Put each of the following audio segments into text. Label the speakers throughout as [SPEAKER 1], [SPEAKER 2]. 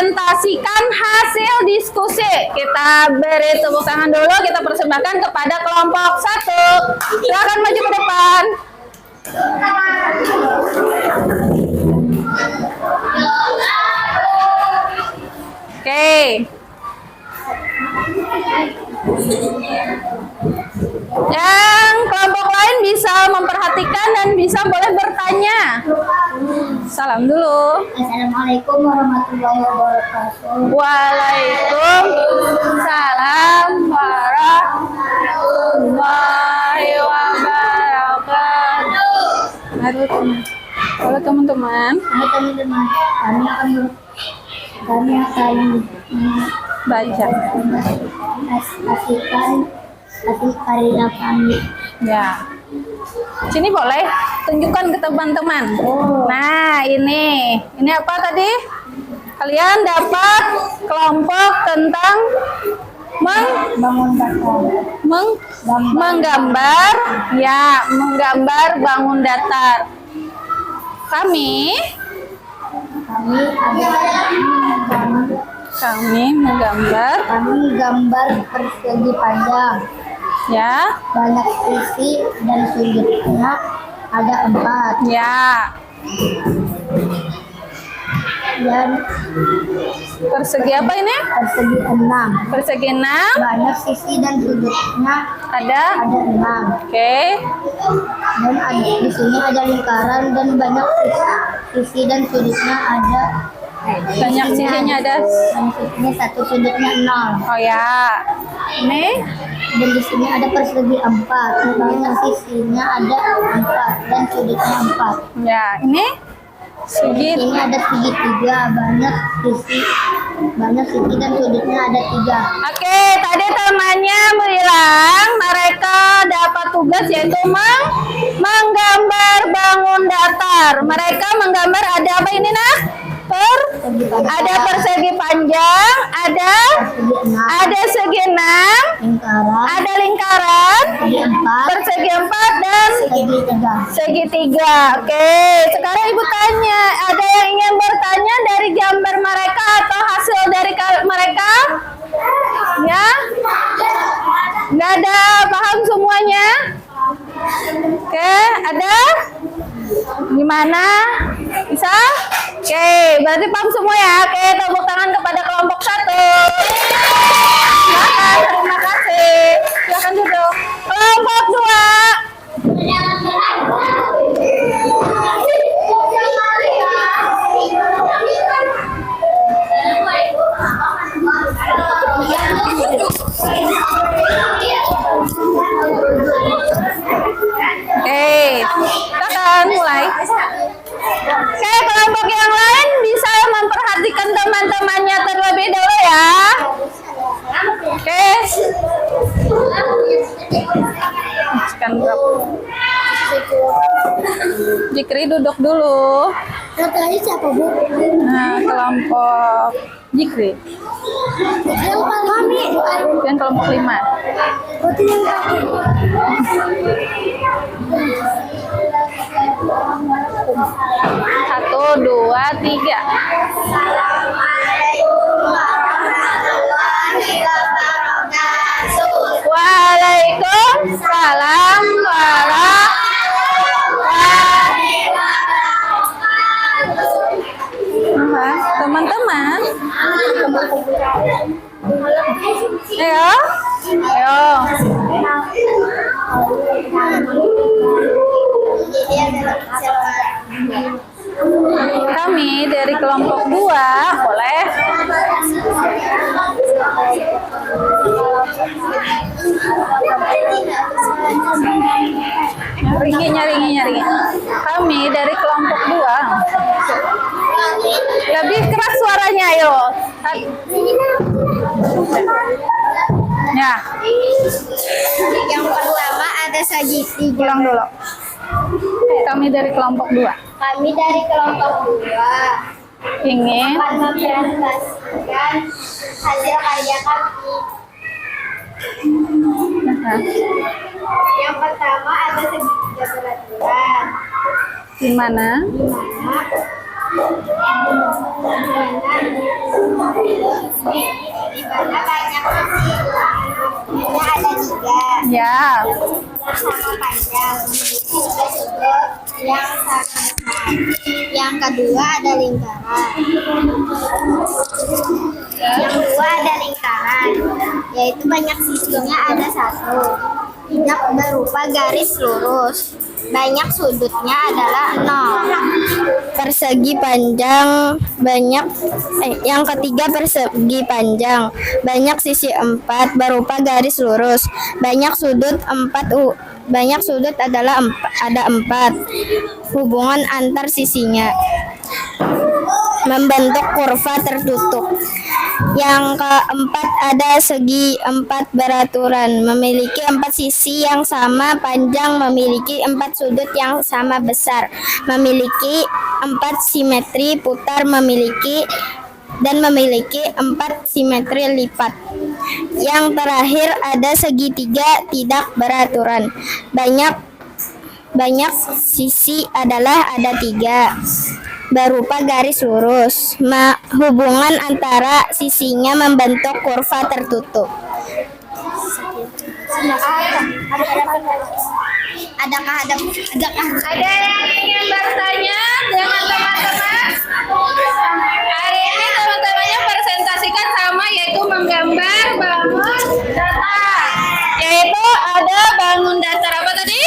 [SPEAKER 1] mempresentasikan hasil diskusi. Kita beri tepuk tangan dulu, kita persembahkan kepada kelompok 1. Silakan maju ke depan. Oke. Yang kelompok lain bisa memperhatikan dan bisa boleh bertanya. Salam dulu.
[SPEAKER 2] Assalamualaikum warahmatullahi wabarakatuh.
[SPEAKER 1] Waalaikumsalam warahmatullahi wabarakatuh. Halo teman-teman.
[SPEAKER 2] Halo teman-teman, kami akan
[SPEAKER 1] Baca.
[SPEAKER 2] hasil karya kami.
[SPEAKER 1] Ya. Sini boleh tunjukkan ke teman-teman. Nah, ini apa tadi? Kalian dapat kelompok tentang menggambar, ya, menggambar bangun datar. Kami
[SPEAKER 2] menggambar persegi panjang.
[SPEAKER 1] Ya.
[SPEAKER 2] Banyak sisi dan sudutnya ada 4.
[SPEAKER 1] Ya.
[SPEAKER 2] Dan
[SPEAKER 1] Persegi apa ini?
[SPEAKER 2] persegi 6.
[SPEAKER 1] Persegi 6.
[SPEAKER 2] Banyak sisi dan sudutnya
[SPEAKER 1] Ada.
[SPEAKER 2] ada 6.
[SPEAKER 1] Oke.
[SPEAKER 2] Dan di sini ada lingkaran dan banyak sisi dan sudutnya ada.
[SPEAKER 1] Banyak sisinya ada.
[SPEAKER 2] Ini satu sudutnya 0.
[SPEAKER 1] Oh ya. Ini
[SPEAKER 2] Dan di sini ada persegi 4. Banyak sisinya ada 4 dan sudutnya 4.
[SPEAKER 1] ya, ini segi.
[SPEAKER 2] Ini ada segitiga, banyak sisi dan sudutnya ada 3.
[SPEAKER 1] Oke, tadi temannya bilang mereka dapat tugas yaitu menggambar bangun datar. Mereka menggambar ada apa ini nah? Ada persegi panjang, ada segi 6,
[SPEAKER 2] Lingkaran,
[SPEAKER 1] ada lingkaran,
[SPEAKER 2] segi 4,
[SPEAKER 1] persegi 4 dan
[SPEAKER 2] segi 3.
[SPEAKER 1] segi 3. Oke, sekarang Ibu tanya, ada yang ingin bertanya dari gambar mereka atau hasil dari mereka? Ya? Nggak ada, paham semuanya? Oke, ada? Gimana? Bisa? Oke, berarti paham semua ya? Oke, tepuk tangan kepada kelompok 1. Silakan, terima kasih. Silakan duduk. Kelompok 2. Silakan mulai. Oke, kelompok yang lain bisa memperhatikan teman-temannya terlebih dahulu ya. Oke. Sekarang berapa? Jikri duduk dulu.
[SPEAKER 2] Tadi siapa, Bu?
[SPEAKER 1] Nah, kelompok Jikri.
[SPEAKER 2] Kami.
[SPEAKER 1] Dan kelompok 5.
[SPEAKER 2] Berarti yang kami.
[SPEAKER 1] 1, 2, 3. Waalaikumsalam warahmatullahi wabarakatuh. Teman-teman, ayo, kami dari kelompok 2 boleh. Nyaring. Kami dari kelompok 2. Lebih keras suaranya, ayo. Ya.
[SPEAKER 2] Yang pertama ada segitiga.
[SPEAKER 1] Pulang dulu. Kami dari kelompok 2.
[SPEAKER 2] Kami dari kelompok 2
[SPEAKER 1] Ingin
[SPEAKER 2] akan mempresentasikan hasil karya kami. Yang pertama ada segitiga beraturan.
[SPEAKER 1] di mana?
[SPEAKER 2] Di mana Di mana banyak sisi. Sisinya ada 3.
[SPEAKER 1] Ya.
[SPEAKER 2] Sama panjang. Yang sama. Yang kedua ada lingkaran. Yang kedua ada lingkaran, yaitu banyak sisinya ada 1. Tidak berupa garis lurus. Banyak sudutnya adalah 0. Persegi panjang banyak. Yang ketiga persegi panjang. Banyak sisi 4 berupa garis lurus. Banyak sudut adalah ada 4. Hubungan antar sisinya membentuk kurva tertutup. Yang keempat ada segi 4 beraturan, memiliki 4 sisi yang sama panjang, memiliki 4 sudut yang sama besar, memiliki 4 simetri putar, memiliki 4 simetri lipat. Yang terakhir ada segitiga tidak beraturan. Banyak sisi adalah ada 3 berupa garis lurus. Hubungan antara sisinya membentuk kurva tertutup. Adakah
[SPEAKER 1] Ada yang ingin bertanya dengan teman-teman? Hari ini teman-temannya presentasikan sama, yaitu menggambar bangun datar. Yaitu ada bangun datar apa tadi?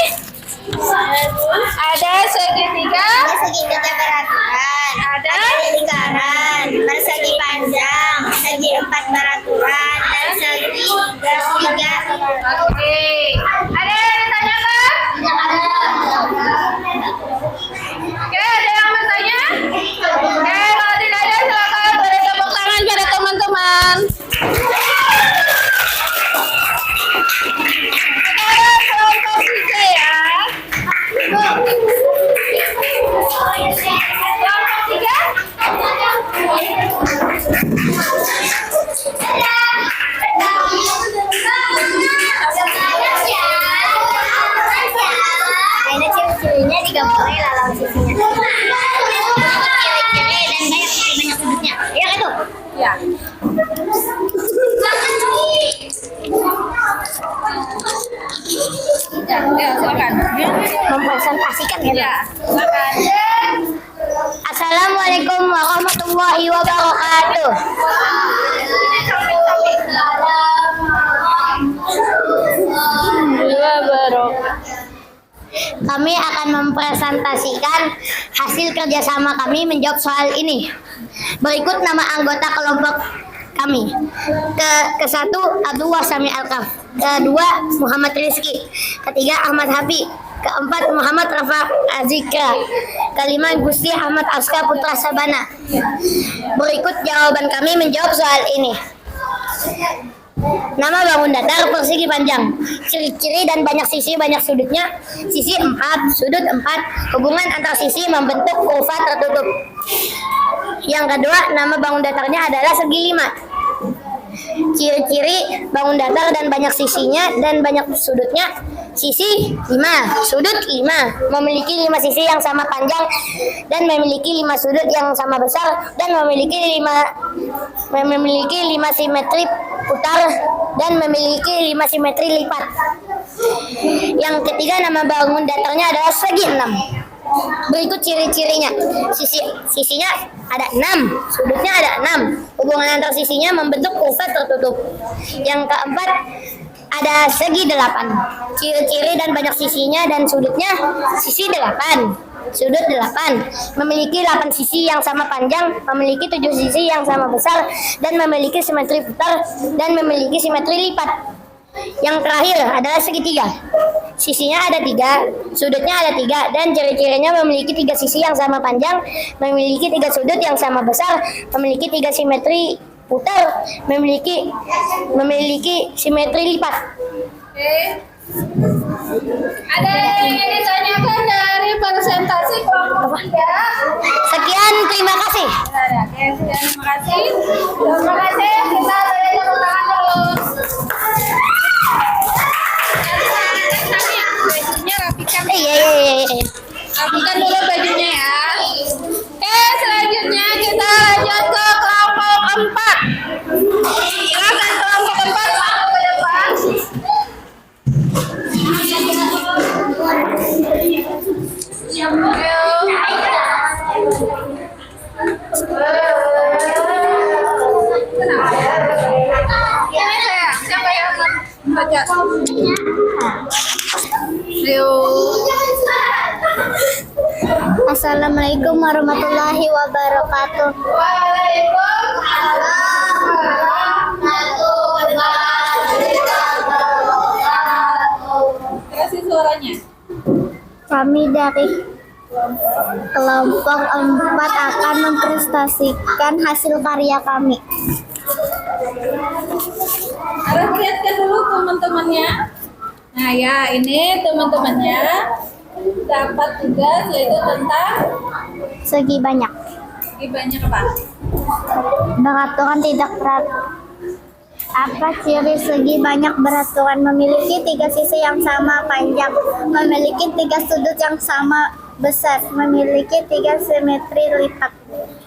[SPEAKER 1] Ada segitiga.
[SPEAKER 2] segitiga beraturan,
[SPEAKER 1] Ada
[SPEAKER 2] lingkaran, persegi panjang, segi 4 beraturan, dan segi 3.
[SPEAKER 1] Oke. Ada yang ditanyakan? Oke, ada yang bertanya? Oke, kalau tidak ada silakan beri tepuk tangan pada teman-teman. Sekarang kelompok 3 ya. Kelompok 3?
[SPEAKER 2] Ini ciri-cirinya digambarin lalang sisinya. Ciri-ciri dan banyak sudutnya. Ya itu.
[SPEAKER 1] Ya. Ya, silakan.
[SPEAKER 2] Mempresentasikan ya.
[SPEAKER 1] Ya, silakan.
[SPEAKER 2] Assalamualaikum warahmatullahi wabarakatuh. Kami akan mempresentasikan hasil kerjasama kami menjawab soal ini. Berikut nama anggota kelompok kami. Ke-1 Abdul Wasami Alkaf. Kedua Muhammad Rizki. Ketiga Ahmad Habi. Keempat Muhammad Rafa Azikra. Kelima Gusti Ahmad Aska Putra Sabana. Berikut jawaban kami menjawab soal ini. Nama bangun datar, persegi panjang. Ciri-ciri dan banyak sisi, banyak sudutnya. Sisi 4, sudut 4. Hubungan antar sisi membentuk kurva tertutup. Yang kedua, nama bangun datarnya adalah segi 5. Ciri-ciri bangun datar dan banyak sisinya dan banyak sudutnya. Sisi 5, sudut 5, memiliki 5 sisi yang sama panjang dan memiliki 5 sudut yang sama besar dan memiliki 5 simetri putar dan memiliki 5 simetri lipat. Yang ketiga, nama bangun datarnya adalah segi 6. Berikut ciri-cirinya. Sisinya ada 6, sudutnya ada 6. Hubungan antar sisinya membentuk kurva tertutup. Yang keempat, ada segi 8. Ciri-ciri dan banyak sisinya dan sudutnya. Sisi 8, sudut 8. Memiliki 8 sisi yang sama panjang, memiliki 7 sisi yang sama besar, dan memiliki simetri putar dan memiliki simetri lipat. Yang terakhir adalah segitiga. Sisinya ada 3, sudutnya ada 3, dan ciri-cirinya memiliki 3 sisi yang sama panjang, memiliki 3 sudut yang sama besar, memiliki 3 simetri putar, memiliki simetri lipat.
[SPEAKER 1] Oke. Ada yang ingin ditanyakan dari presentasi kelompok 3?
[SPEAKER 2] Sekian, terima kasih.
[SPEAKER 1] Ada. Oke, terima kasih. Terima kasih. Kita beri tepuk tangan dulu. Bajunya rapikan.
[SPEAKER 2] Iya.
[SPEAKER 1] Rapikan dulu bajunya ya. Oke, selanjutnya baca. Ayo.
[SPEAKER 2] Assalamualaikum warahmatullahi wabarakatuh.
[SPEAKER 1] Waalaikumsalam warahmatullahi wabarakatuh. Kasih suaranya.
[SPEAKER 2] Kami dari kelompok 4 akan mempresentasikan hasil karya kami.
[SPEAKER 1] Lihatkan dulu teman-temannya. Nah ya, ini teman-temannya dapat tugas yaitu tentang
[SPEAKER 2] Segi banyak.
[SPEAKER 1] banyak apa?
[SPEAKER 2] Beraturan tidak berat. Apa ciri segi banyak beraturan? Memiliki 3 sisi yang sama panjang, memiliki 3 sudut yang sama besar, memiliki 3 simetri lipat.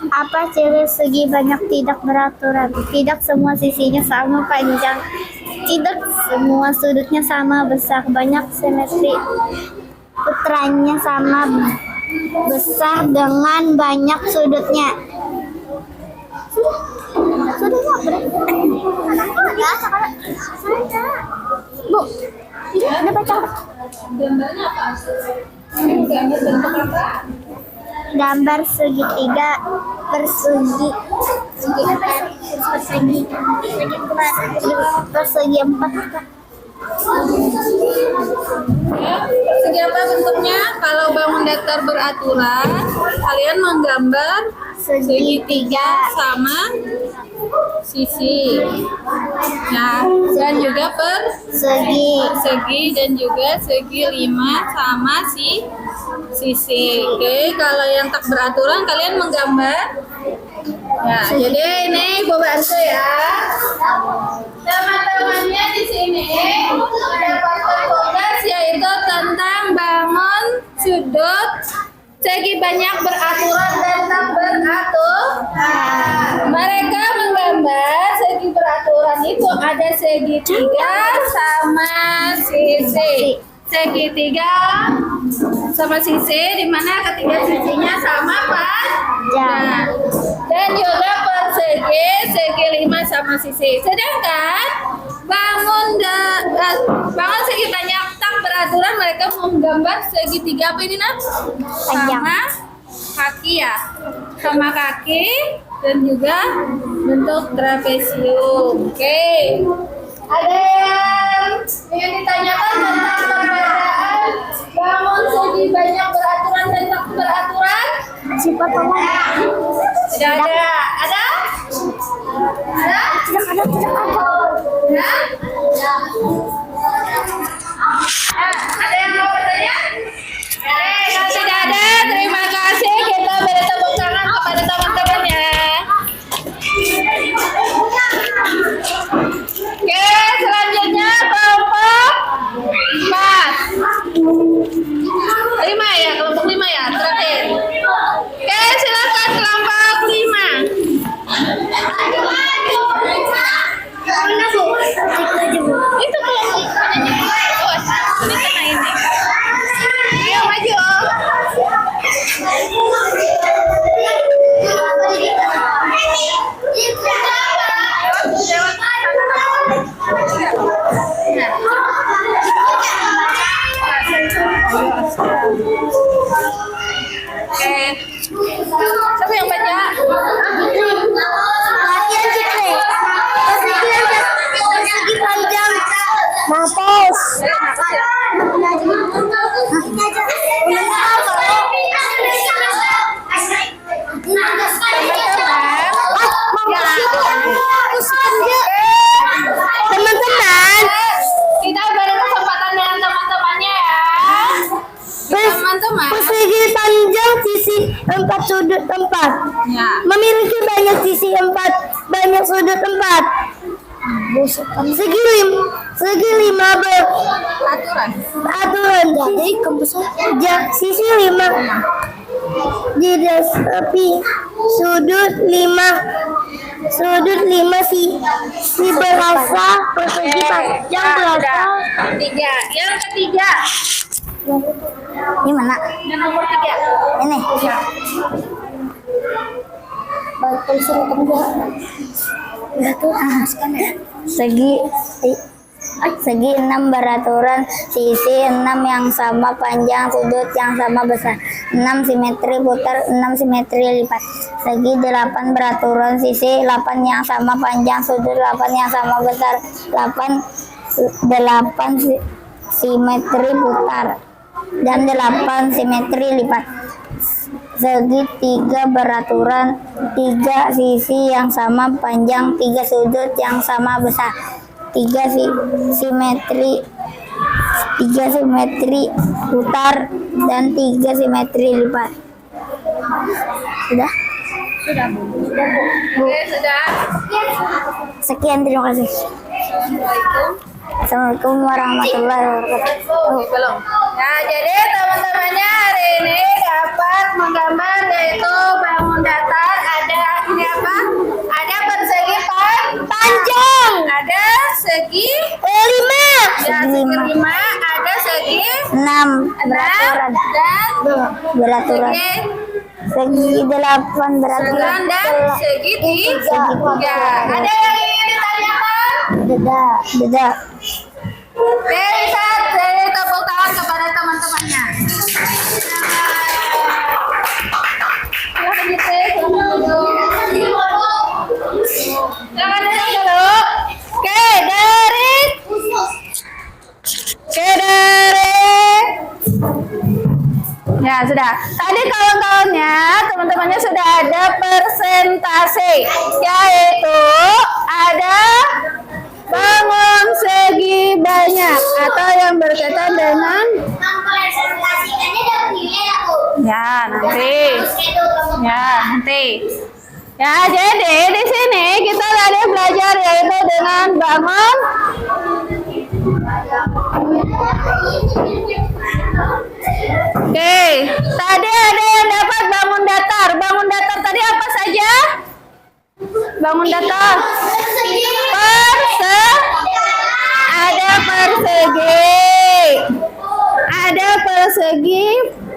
[SPEAKER 2] Apa ciri segi banyak tidak beraturan? Tidak semua sisinya sama panjang, tidak semua sudutnya sama besar, banyak simetri. Putranya sama besar dengan banyak sudutnya. Sudutnya Bu, ini ada baca.
[SPEAKER 1] Gambarnya apa? Gambar bentuk apa?
[SPEAKER 2] Gambar segitiga persegi persegi 4.
[SPEAKER 1] Ya, persegi apa bentuknya? Kalau bangun datar beraturan, kalian menggambar segitiga sama sisi. Nah, dan juga persegi dan juga segi 5 sama sisi. Oke, kalau yang tak beraturan kalian menggambar. Ya, jadi ini Ibu bantu ya. Teman-temannya di sini mendapatkan tugas yaitu tentang bangun sudut segi banyak beraturan dan tak beraturan. Mereka menggambar segi beraturan itu ada segitiga sama sisi. Segitiga sama sisi di mana ketiga sisinya sama panjang. Dan juga persegi segi 5 sama sisi. Sedangkan bangun segi banyak tak beraturan mereka menggambar segitiga apa ini Nak? Sama kaki ya. Sama kaki dan juga bentuk trapesium. Oke. Ada yang ingin ditanyakan tentang perbedaan bangun segi banyak beraturan dan tak beraturan?
[SPEAKER 2] Sifat teman.
[SPEAKER 1] Tidak ada. Ada? Ada?
[SPEAKER 2] Tidak ada.
[SPEAKER 1] Ya? Ada yang mau bertanya? Kalau tidak ada, terima kasih. Kita beri tepuk tangan kepada teman-temannya. Oke, selanjutnya kelompok 4. 5 ya, kelompok 5 ya, terakhir. Oke, silakan kelompok 5.
[SPEAKER 2] Mana Bu?
[SPEAKER 1] Itu kelompok penyanyi. Oh, ini kena ini. Ayo maju. Oke. Siapa yang baca?
[SPEAKER 2] Latihan Cikre. Persegi panjang. Nafas. Teman-teman,
[SPEAKER 1] Kita beri kesempatan dengan teman-temannya ya. Teman-teman.
[SPEAKER 2] persegi panjang sisi 4 sudut 4.
[SPEAKER 1] Ya.
[SPEAKER 2] Memiliki banyak sisi 4, banyak sudut 4. Segi 5
[SPEAKER 1] Aturan.
[SPEAKER 2] beraturan. Sisi 5 didasapi sudut 5 si berasa persegi panjang berasa.
[SPEAKER 1] 3. Yang ketiga.
[SPEAKER 2] Ini mana?
[SPEAKER 1] Yang nomor 3.
[SPEAKER 2] Ini.
[SPEAKER 1] Ya.
[SPEAKER 2] Betul suruh enggak. Enggak tuh. Segi Segi 6 beraturan sisi, 6 yang sama panjang, sudut yang sama besar. 6 simetri putar, 6 simetri lipat. Segi 8 beraturan sisi, 8 yang sama panjang, sudut 8 yang sama besar. 8 simetri putar dan 8 simetri lipat. Segi 3 beraturan 3 sisi yang sama panjang, 3 sudut yang sama besar. 3 simetri putar dan 3 simetri lipat. Sudah?
[SPEAKER 1] Sudah, Bu. Oke, sudah.
[SPEAKER 2] Sekian, terima kasih. Assalamualaikum warahmatullahi wabarakatuh.
[SPEAKER 1] Belum. Nah, jadi teman-temannya hari ini dapat menggambar yaitu bangun datar. Ada ini apa? Ada persegi panjang. Ada segi
[SPEAKER 2] 5.
[SPEAKER 1] ya, segi 5. Ada segi
[SPEAKER 2] 6
[SPEAKER 1] beraturan dan
[SPEAKER 2] beraturan. Segi 8 beraturan
[SPEAKER 1] dan segi 3. Ada yang ingin ditanyakan?
[SPEAKER 2] Beda.
[SPEAKER 1] Oke, bisa jadi tepuk tangan kepada teman-temannya. Silakan dulu. Oke, dari ya sudah. Tadi kawan-kawannya, teman-temannya sudah ada persentase, yaitu ada bangun segi banyak atau yang berkaitan dengan nanti. Ya, jadi di sini kita tadi belajar yaitu dengan bangun Oke, tadi ada yang dapat bangun datar. Bangun datar tadi apa saja? Bangun datar. Ada persegi,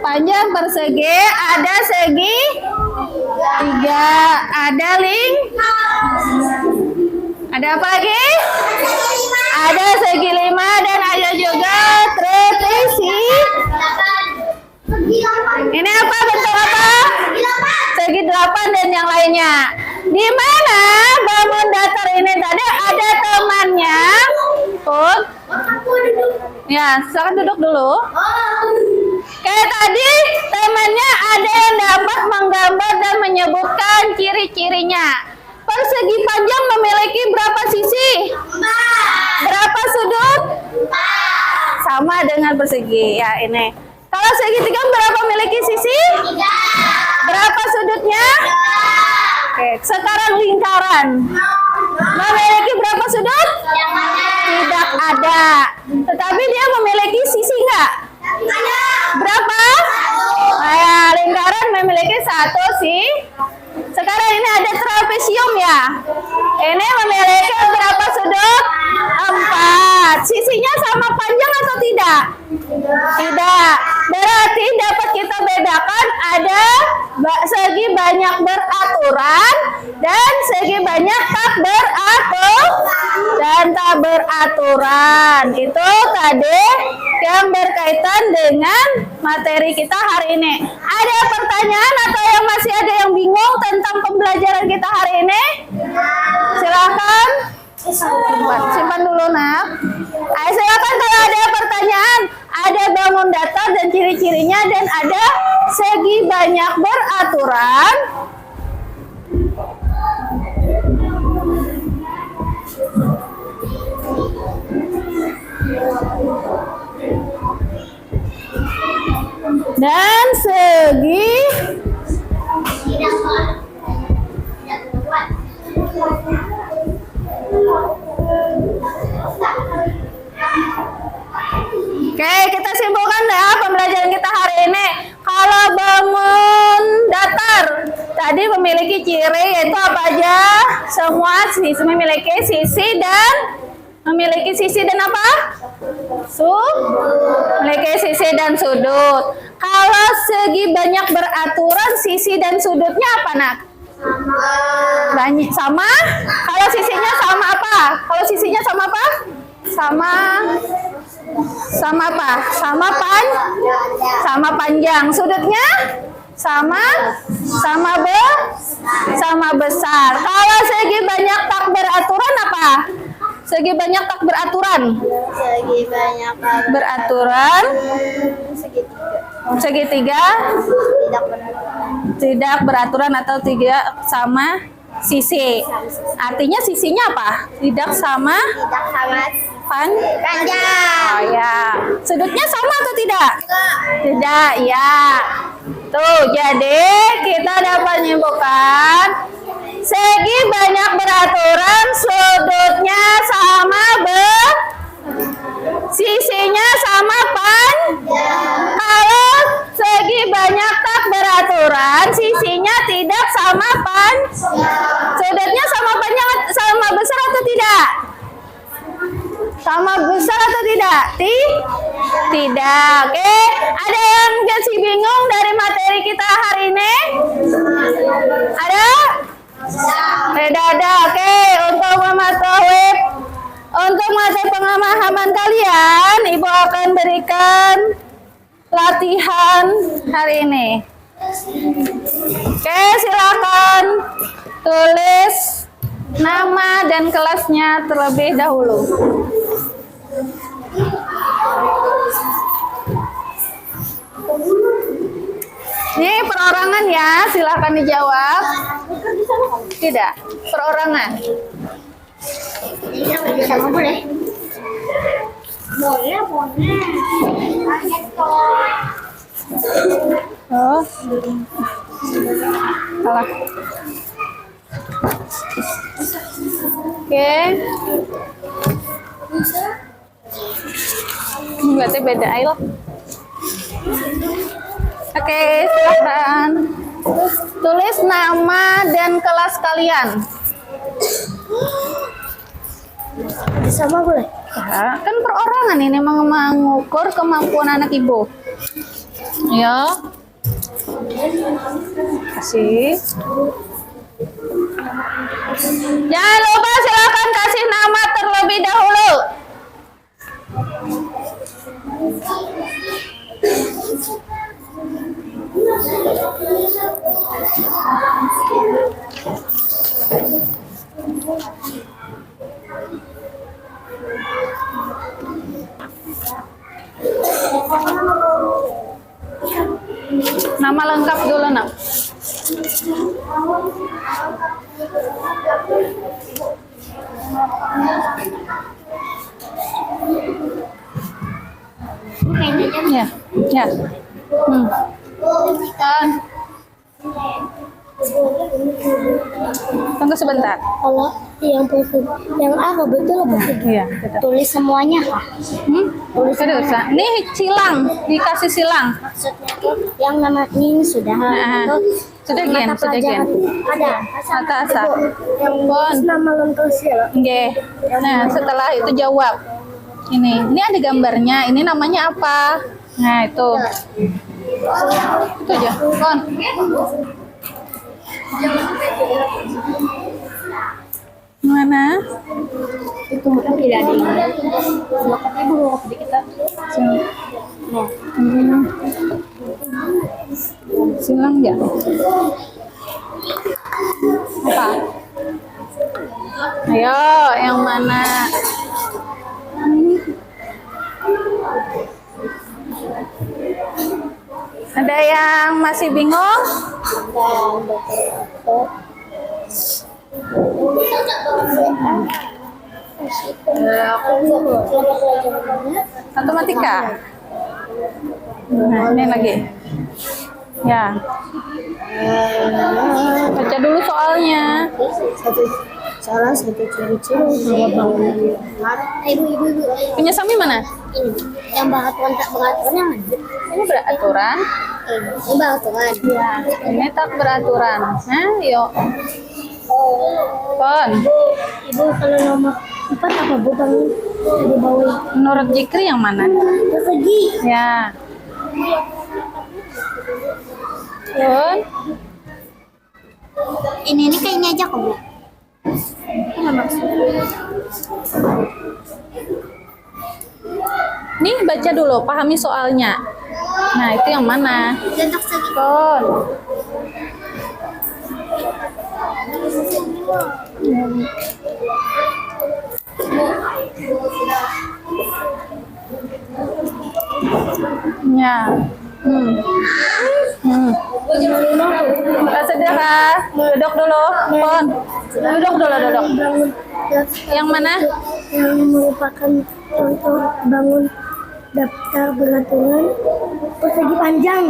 [SPEAKER 1] panjang persegi, ada segi 3, ada ada apa lagi? Ada segi 5 dan ada juga trapesi. Ini apa, bentuk apa? Segi 8 dan yang lainnya. Di mana bangun datar ini tadi ada temannya. Ya, silakan duduk dulu. Kayak tadi temannya ada yang dapat menggambar dan menyebutkan ciri-cirinya. Persegi panjang memiliki berapa sisi? Berapa sudut? Sama dengan persegi. Ya, ini. Kalau segitiga berapa memiliki sisi? Berapa sudutnya? Oke, sekarang lingkaran. Memiliki berapa sudut? Tidak ada. Tetapi dia memiliki sisi enggak? Berapa? Nah, lingkaran memiliki 1 sih. Sekarang ini ada trapesium ya. Ini memiliki berapa sudut? 4. Sisinya sama panjang atau tidak? Tidak. Berarti dapat kita bedakan ada segi banyak beraturan dan segi banyak tak beraturan. Itu tadi yang berkaitan dengan materi kita hari ini. Ada pertanyaan atau yang masih ada yang bingung tentang pembelajaran kita hari ini? Silakan. Simpan dulu, Nak. Ayo silakan kalau ada pertanyaan. Ada bangun datar dan ciri-cirinya dan ada segi banyak beraturan. Dan segi Oke, kita simpulkan ya pembelajaran kita hari ini. Kalau bangun datar tadi memiliki ciri yaitu apa aja? Semua sisi memiliki sisi dan apa? Memiliki sisi dan sudut. Kalau segi banyak beraturan, sisi dan sudutnya apa, Nak? Banyak sama. Kalau sisinya sama apa? sama apa? Sama panjang. Sudutnya sama besar. Kalau segi banyak tak beraturan apa? Segi banyak tak beraturan.
[SPEAKER 2] Segi banyak
[SPEAKER 1] Beraturan. Segitiga. Tidak beraturan atau tidak sama sisi. Artinya sisinya apa? Tidak sama
[SPEAKER 2] panjang.
[SPEAKER 1] Oh ya. Sudutnya sama atau tidak? Tidak, ya. Tuh, jadi kita dapat menyimpulkan segi banyak beraturan, sudutnya sama sisinya sama Kalau segi banyak tak beraturan, sisinya tidak sama sudutnya sama panjang, sama besar atau tidak? Sama besar atau tidak? Tidak. Oke, ada yang masih bingung dari materi kita hari ini? Ada? Ada. Oke, untuk materi pemahaman kalian, Ibu akan berikan latihan hari ini. Oke, silakan tulis nama dan kelasnya terlebih dahulu. Ini perorangan ya, silakan dijawab. Tidak, perorangan.
[SPEAKER 2] Sama boleh.
[SPEAKER 1] Oh, salah. Oke. Berarti beda ayo. Oke, silakan. Tulis nama dan kelas kalian.
[SPEAKER 2] Sama boleh.
[SPEAKER 1] Ya, kan perorangan ini mengukur kemampuan anak ibu. Ya. Kasih. Jangan lupa silakan kasih nama terlebih dahulu. Nama lengkap dulu, Nak. Ya, ya. Kan. Tunggu sebentar.
[SPEAKER 2] Kalau yang apa betul apa sih?
[SPEAKER 1] Iya, betul.
[SPEAKER 2] Tulis semuanya.
[SPEAKER 1] Tulis usah. Nih silang, dikasih silang.
[SPEAKER 2] Maksudnya tuh yang nama ini sudah.
[SPEAKER 1] Sudah gen.
[SPEAKER 2] Ada.
[SPEAKER 1] Asa.
[SPEAKER 2] Yang nama lengkap sih.
[SPEAKER 1] Nggih. Nah, setelah itu jawab. Ini ada gambarnya. Ini namanya apa? Nah, itu. Itu aja. Kon. Mana?
[SPEAKER 2] Itu mungkin tidak ada ini. Lokatnya belum sedikit. Nah.
[SPEAKER 1] Silang ya? Apa? Ayo, yang mana? Ada yang masih bingung? Matematika. Nah, ini lagi. Ya. Baca dulu soalnya.
[SPEAKER 2] Salah satu ciri-ciri bangunan. Ibu.
[SPEAKER 1] Punya Sami mana?
[SPEAKER 2] Ini yang beraturan tak beraturan yang mana?
[SPEAKER 1] Ini beraturan.
[SPEAKER 2] Ini beraturan.
[SPEAKER 1] Ya. Ini tak beraturan. Nah, yuk. Pon.
[SPEAKER 2] Ibu kalau nomor 4 apa bu bang? Ibu bawa.
[SPEAKER 1] Menurut Jikri yang mana?
[SPEAKER 2] Persegi.
[SPEAKER 1] Ya. Pon.
[SPEAKER 2] Ini kayaknya aja kok bu. Ini maksudnya.
[SPEAKER 1] Nih baca dulu, pahami soalnya. Nah itu yang mana?
[SPEAKER 2] Bentuk segi.
[SPEAKER 1] Kon. Ya. Sudah kah? Duduk dulu, Kon. Duduk dulu, duduk. Yang mana?
[SPEAKER 2] Yang merupakan contoh bangun daftar beraturan persegi panjang.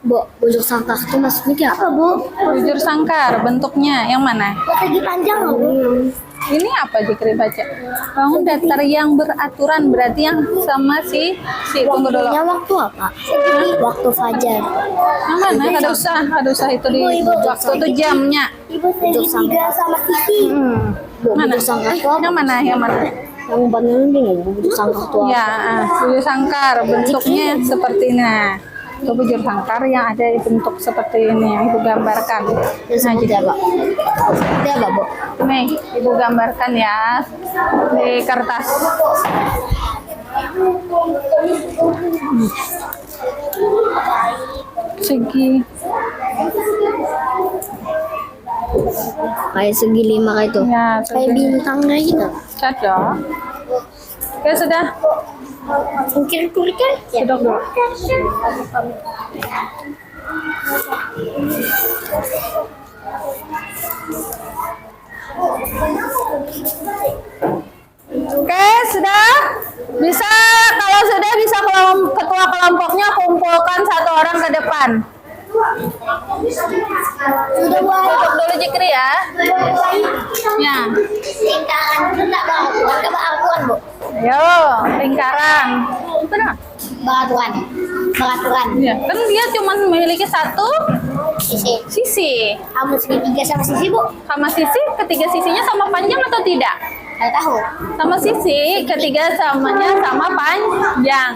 [SPEAKER 2] Bu, bujur sangkar itu maksudnya apa, Bu?
[SPEAKER 1] Bujur sangkar bentuknya yang mana?
[SPEAKER 2] Persegi panjang, Bu.
[SPEAKER 1] Ini apa Jikri baca? Bangun datar yang beraturan, berarti yang sama si tunggu dulu.
[SPEAKER 2] Waktunya waktu apa? Waktu fajar.
[SPEAKER 1] Yang mana? Ada usah itu di waktu itu jamnya.
[SPEAKER 2] Ibu segitiga sama sisi.
[SPEAKER 1] Mana?
[SPEAKER 2] Bujur sangkar itu apa?
[SPEAKER 1] Yang mana? Yang mana?
[SPEAKER 2] Yang bangun bingung, bujur sangkar itu apa?
[SPEAKER 1] Ya, bujur sangkar bentuknya seperti ini. Nah, itu bujur sangkar yang ada di bentuk seperti ini yang ibu gambarkan. Nah, jadi
[SPEAKER 2] Pak. Dia apa, Bu?
[SPEAKER 1] nih ibu gambarkan ya di kertas. Segi
[SPEAKER 2] Kayak segi lima kayak itu.
[SPEAKER 1] ya,
[SPEAKER 2] Kayak bintangnya gitu.
[SPEAKER 1] Cocok. Oke sudah.
[SPEAKER 2] Kiri-kiri kan? Ya.
[SPEAKER 1] Duduk dulu. Oke, sudah bisa. Kalau sudah bisa ketua kelompoknya kumpulkan satu orang ke depan.
[SPEAKER 2] Sudah buat.
[SPEAKER 1] Tutup dulu Jikri ya. Ya.
[SPEAKER 2] Lingkaran itu tak bangkuan ke bangkuan, Bu.
[SPEAKER 1] Ayo, lingkaran. Benar.
[SPEAKER 2] Bangkuan.
[SPEAKER 1] Ya, kan dia cuma memiliki satu
[SPEAKER 2] Sisi.
[SPEAKER 1] sisi.
[SPEAKER 2] Kamu segitiga sama sisi, Bu?
[SPEAKER 1] Sama sisi, ketiga sisinya sama panjang atau tidak?
[SPEAKER 2] Saya tahu.
[SPEAKER 1] Sama sisi, ketiga samanya sama panjang.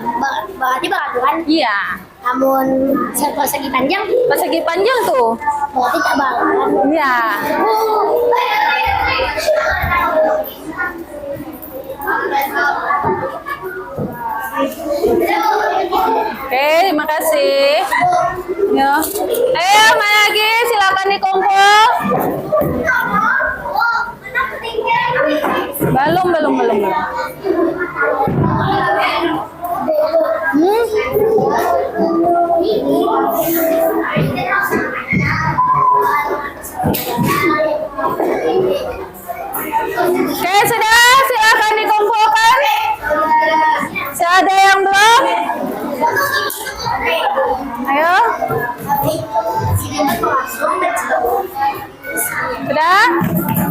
[SPEAKER 2] Berarti bangkuan.
[SPEAKER 1] Iya.
[SPEAKER 2] Namun segi panjang,
[SPEAKER 1] Persegi panjang tuh.
[SPEAKER 2] berarti tak bangkuan.
[SPEAKER 1] Iya. Oke, terima kasih. Yo. Ayo, mana lagi? Silakan dikumpul. Belum. Oke, sudah. Silakan dikumpulkan. Ada yang belum? Ayo. Sudah?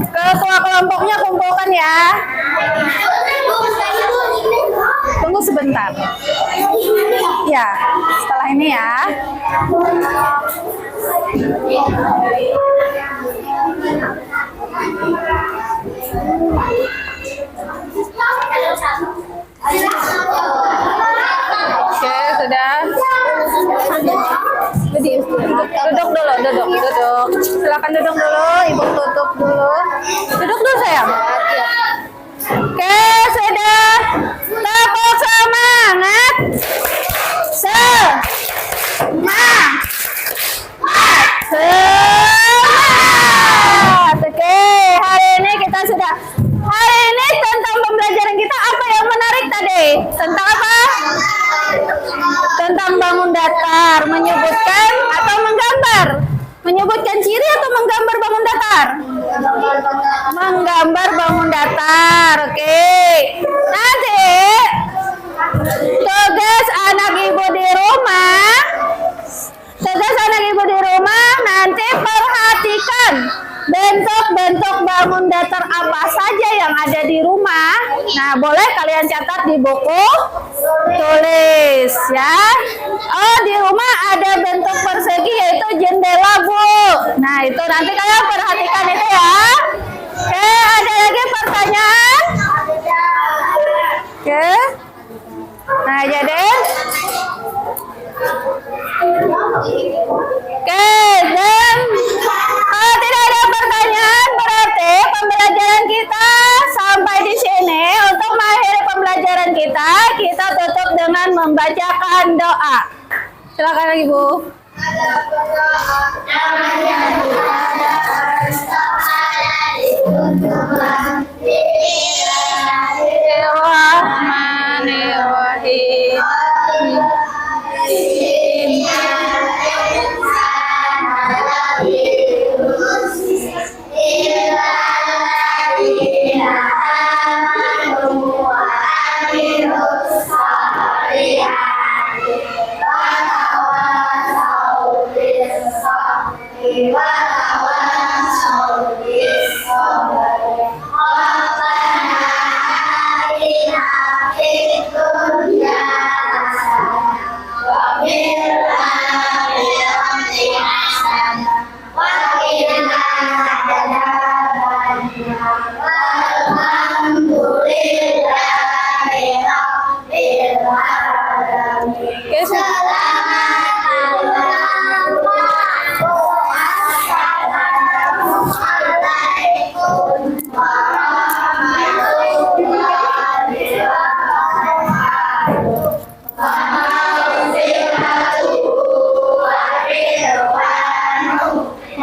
[SPEAKER 1] Ketua kelompoknya kumpulkan ya. Tunggu sebentar. Ya, setelah ini ya. Oke, sudah. Duduk dulu. Silakan duduk dulu, Ibu tutup dulu. Duduk dulu sayang. Oke, sudah. Tepuk semangat. Semangat. Oke, hari ini kita sudah. Hari ini tentang pembelajaran kita apa yang menarik tadi? Tentang apa? Tentang bangun datar, menyebutkan atau menggambar. Menyebutkan ciri atau menggambar bangun datar? Menggambar bangun datar. Oke. Nanti tugas anak ibu di rumah. Tugas anak ibu di rumah nanti perhatikan bentuk-bentuk bangun datar apa saja yang ada di rumah. Nah, boleh kalian catat di buku tulis ya. Oh, di rumah ada bentuk persegi yaitu jendela, Bu. Nah, itu nanti kalian perhatikan itu ya. Oke, ada lagi pertanyaan? Oke. Nah, jadi oke, dan kalau tidak ada pertanyaan berarti pembelajaran kita sampai di sini. Untuk mengakhiri pembelajaran dan doa. Silakan Ibu.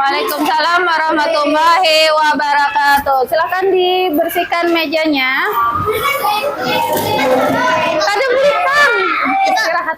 [SPEAKER 1] Waalaikumsalam warahmatullahi wabarakatuh. Silakan dibersihkan mejanya. Ada berita. Istirahat.